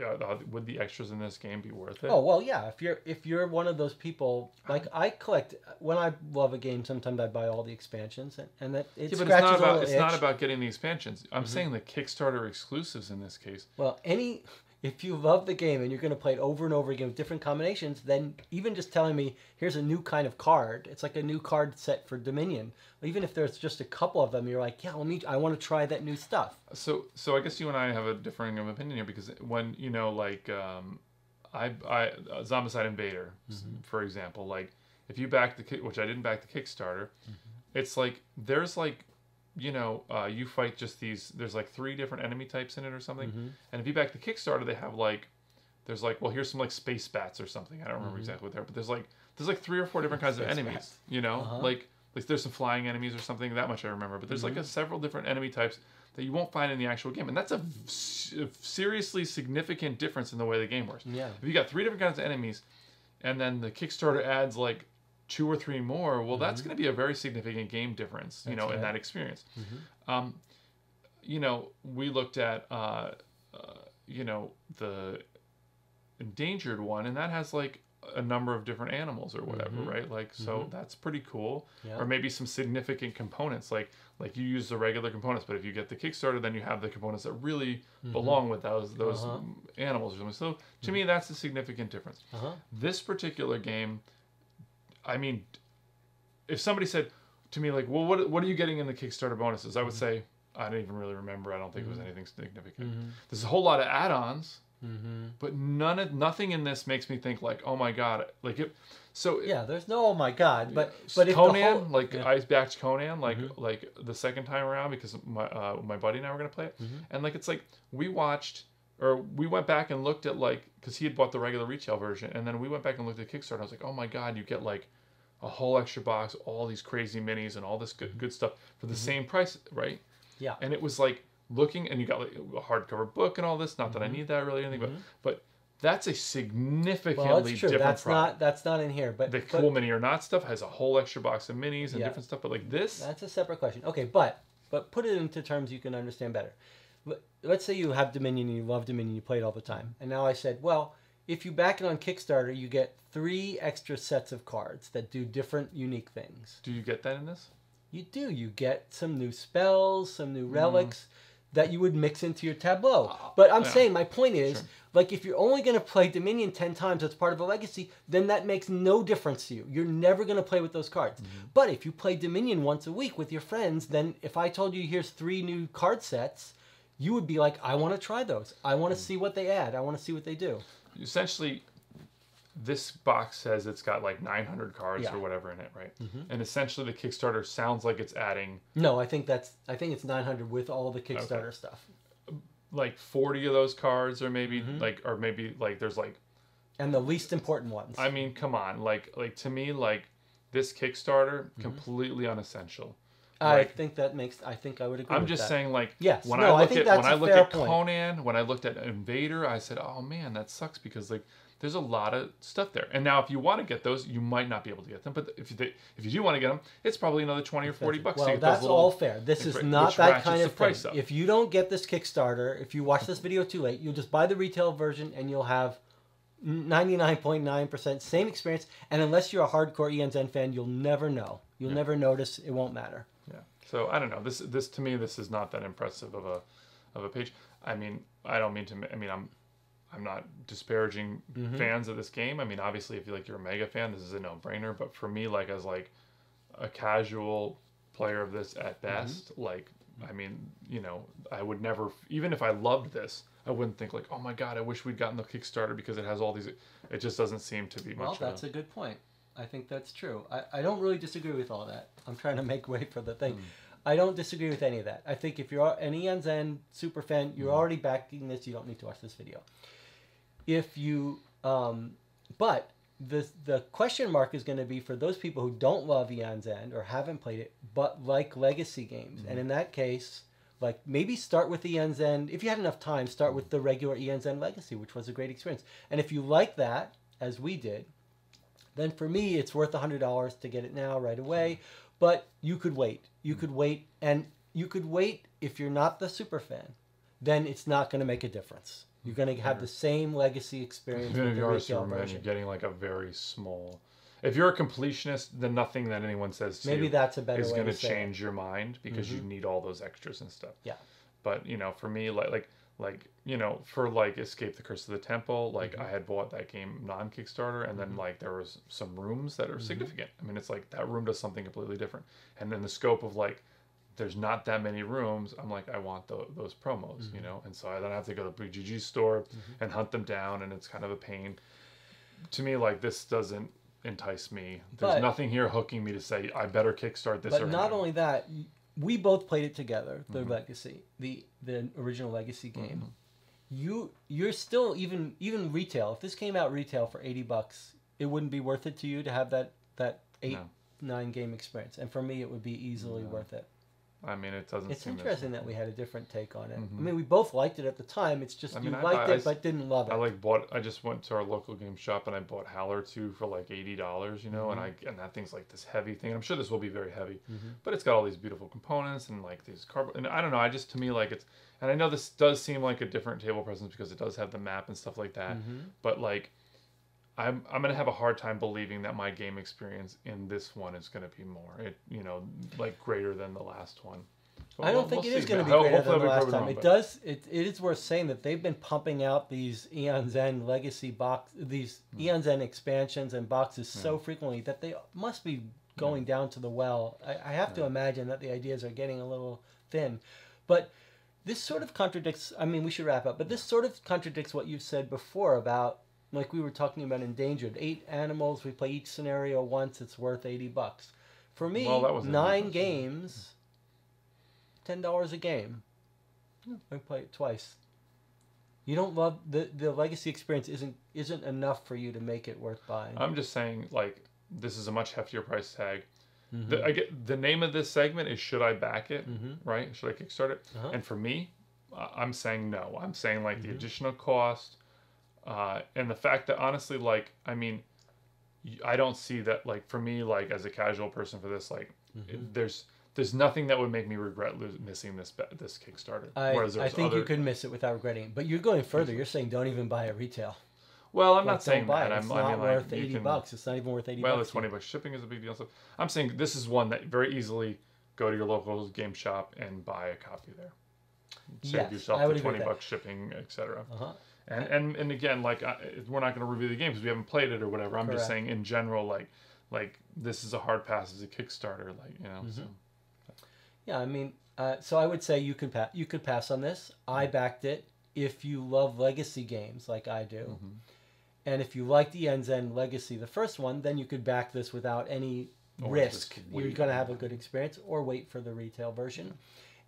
Would the extras in this game be worth it? Oh well, yeah. If you're one of those people, like I collect when I love a game, sometimes I buy all the expansions, and that it but it's not about getting the expansions. I'm saying the Kickstarter exclusives in this case. Well, if you love the game and you're going to play it over and over again with different combinations, then even just telling me here's a new kind of card, it's like a new card set for Dominion. Even if there's just a couple of them, you're like, yeah, I want to try that new stuff. So I guess you and I have a differing of opinion here, because when like Zombicide Invader, for example, like if you back which I didn't back the Kickstarter, it's like there's like, you fight just there's like 3 different enemy types in it or something. And if you back the Kickstarter, they have like, there's like, well, here's some like space bats or something. I don't remember exactly what they are, but there's like 3 or 4 different kinds of enemies, like there's some flying enemies or something. That much I remember, but there's like several different enemy types that you won't find in the actual game. And that's a seriously significant difference in the way the game works. Yeah. If you got 3 different kinds of enemies and then the Kickstarter adds like 2 or 3 more, well, that's going to be a very significant game difference, in that experience. We looked at, the endangered one, and that has like a number of different animals or whatever, right? Like, so that's pretty cool. Yeah. Or maybe some significant components, like you use the regular components, but if you get the Kickstarter, then you have the components that really belong with those animals or something. So to me, that's a significant difference. This particular game, I mean, if somebody said to me, like, well, what are you getting in the Kickstarter bonuses? I would say, I don't even really remember. I don't think it was anything significant. There's a whole lot of add-ons, but nothing in this makes me think like, oh my God. Like it. So yeah, there's no oh my God. But if Conan, I backed Conan like the second time around because my buddy and I were gonna play it, and like it's like we went back and looked at like, because he had bought the regular retail version, and then we went back and looked at Kickstarter. I was like, oh my God, you get like a whole extra box, all these crazy minis and all this good stuff for the same price, right? Yeah. And it was like looking, and you got like a hardcover book and all this. Not that I need that really, anything, but that's a significantly different product. That's not in here. But the Cool Mini or Not stuff has a whole extra box of minis and different stuff. But like this, that's a separate question. Okay, but put it into terms you can understand better. Let's say you have Dominion and you love Dominion, you play it all the time. And now I said, well, if you back it on Kickstarter, you get 3 extra sets of cards that do different unique things. Do you get that in this? You do. You get some new spells, some new relics that you would mix into your tableau. But I'm saying, my point is, like if you're only going to play Dominion 10 times as part of a legacy, then that makes no difference to you. You're never going to play with those cards. But if you play Dominion once a week with your friends, then if I told you here's 3 new card sets, you would be like, I want to try those. I want to see what they add. I want to see what they do. Essentially, this box says it's got like 900 cards or whatever in it, right? And essentially the Kickstarter sounds like it's adding... No, I think it's 900 with all the Kickstarter stuff. Like 40 of those cards, or maybe there's like... And the least important ones. I mean, come on. Like to me, like this Kickstarter, completely unessential. I think I would agree with that. I'm just saying, like, yes. When I looked at Conan, when I looked at Invader, I said, oh man, that sucks, because like there's a lot of stuff there. And now if you want to get those, you might not be able to get them. But if you do want to get them, it's probably another 20 or 40 bucks. Well, to get that's those little, all fair. This is not that kind of thing. Up. If you don't get this Kickstarter, if you watch this video too late, you'll just buy the retail version and you'll have 99.9% same experience. And unless you're a hardcore Aeon's End fan, you'll never know. You'll never notice. It won't matter. Yeah. So I don't know. This to me, this is not that impressive of a page. I mean, I don't mean to. I mean, I'm not disparaging fans of this game. I mean, obviously, if you're a mega fan, this is a no-brainer. But for me, like as like a casual player of this at best, like I mean, I would never, even if I loved this, I wouldn't think like, oh my God, I wish we'd gotten the Kickstarter because it has all these. It just doesn't seem to be much. Well, that's a good point. I think that's true. I don't really disagree with all that. I'm trying to make way for the thing. I don't disagree with any of that. I think if you're an Aeon's End super fan, you're already backing this. You don't need to watch this video. If you, but the question mark is going to be for those people who don't love Aeon's End or haven't played it, but like legacy games. And in that case, like maybe start with Aeon's End. If you had enough time, start with the regular Aeon's End Legacy, which was a great experience. And if you like that, as we did, then for me, it's worth $100 to get it now right away. But you could wait. You could wait. And you could wait if you're not the super fan. Then it's not going to make a difference. You're going to have the same legacy experience with the retail version. You're getting like a very small. If you're a completionist, then nothing that anyone says to maybe you that's a better is way going to to say change your mind because you need all those extras and stuff. Yeah. But you know, for me, like you know, for like Escape the Curse of the Temple, like I had bought that game non-Kickstarter, and then like there was some rooms that are significant. I mean, it's like that room does something completely different, and then the scope of like there's not that many rooms. I'm like, I want those promos, you know, and so I then have to go to BGG's store and hunt them down, and it's kind of a pain. To me, like this doesn't entice me. There's nothing here hooking me to say I better kickstart this. But not only that, we both played it together. The Legacy, the original Legacy game. You're still even retail. If this came out retail for $80, it wouldn't be worth it to you to have that 8-9 game experience. And for me, it would be easily worth it. I mean, it doesn't. It's interesting that we had a different take on it. I mean, we both liked it at the time. It's just you liked it but didn't love it. I just went to our local game shop and I bought Howler 2 for like $80, you know, and that thing's like this heavy thing. I'm sure this will be very heavy, but it's got all these beautiful components and like these cardboard. And I don't know. I just to me like it's. And I know this does seem like a different table presence because it does have the map and stuff like that. But like, I'm gonna have a hard time believing that my game experience in this one is gonna be more, like greater than the last one. But I don't think it is going to be greater than the last time. It is worth saying that they've been pumping out these Aeon's End Legacy Aeon's End expansions and boxes so frequently that they must be going down to the well. I have to imagine that the ideas are getting a little thin, but this sort of contradicts. I mean, we should wrap up, but this sort of contradicts what you've said before about. Like we were talking about Endangered. 8 animals, we play each scenario once, it's worth $80. For me, 9 games, $10 a game. I play it twice. You don't love the legacy experience isn't enough for you to make it worth buying. I'm just saying, like, this is a much heftier price tag. I get the name of this segment is Should I Back It? Right? Should I Kickstart it? And for me, I'm saying no. I'm saying like the additional cost. And the fact that honestly, like, I mean, I don't see that, like, for me, like, as a casual person for this, like, there's nothing that would make me regret missing this Kickstarter. I think you could miss it without regretting it. But you're going further. You're saying don't even buy it retail. Well, I'm not saying that. It's not worth $80. It's not even worth $80. Well, it's $20. Shipping is a big deal. So I'm saying this is one that very easily go to your local game shop and buy a copy there. Save yourself the $20 shipping, etc. And again, like we're not going to review the game because we haven't played it or whatever. I'm just saying in general, like this is a hard pass as a Kickstarter, like So. Yeah, I mean, so I would say you could pass on this. I backed it if you love legacy games like I do, and if you like the Aeon's End Legacy, the first one, then you could back this without any risk. You're going to have a good experience, or wait for the retail version.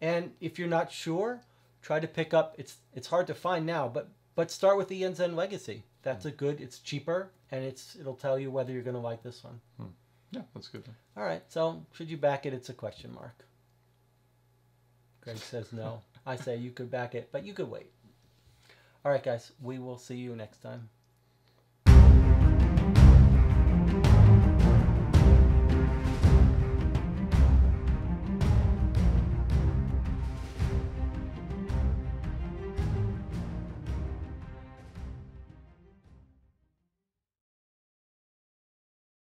And if you're not sure, try to pick up. It's hard to find now, but start with the Aeon's End Legacy. That's it's cheaper, and it'll tell you whether you're going to like this one. Yeah, that's good. All right, so should you back it? It's a question mark. Greg says no. I say you could back it, but you could wait. All right, guys, we will see you next time.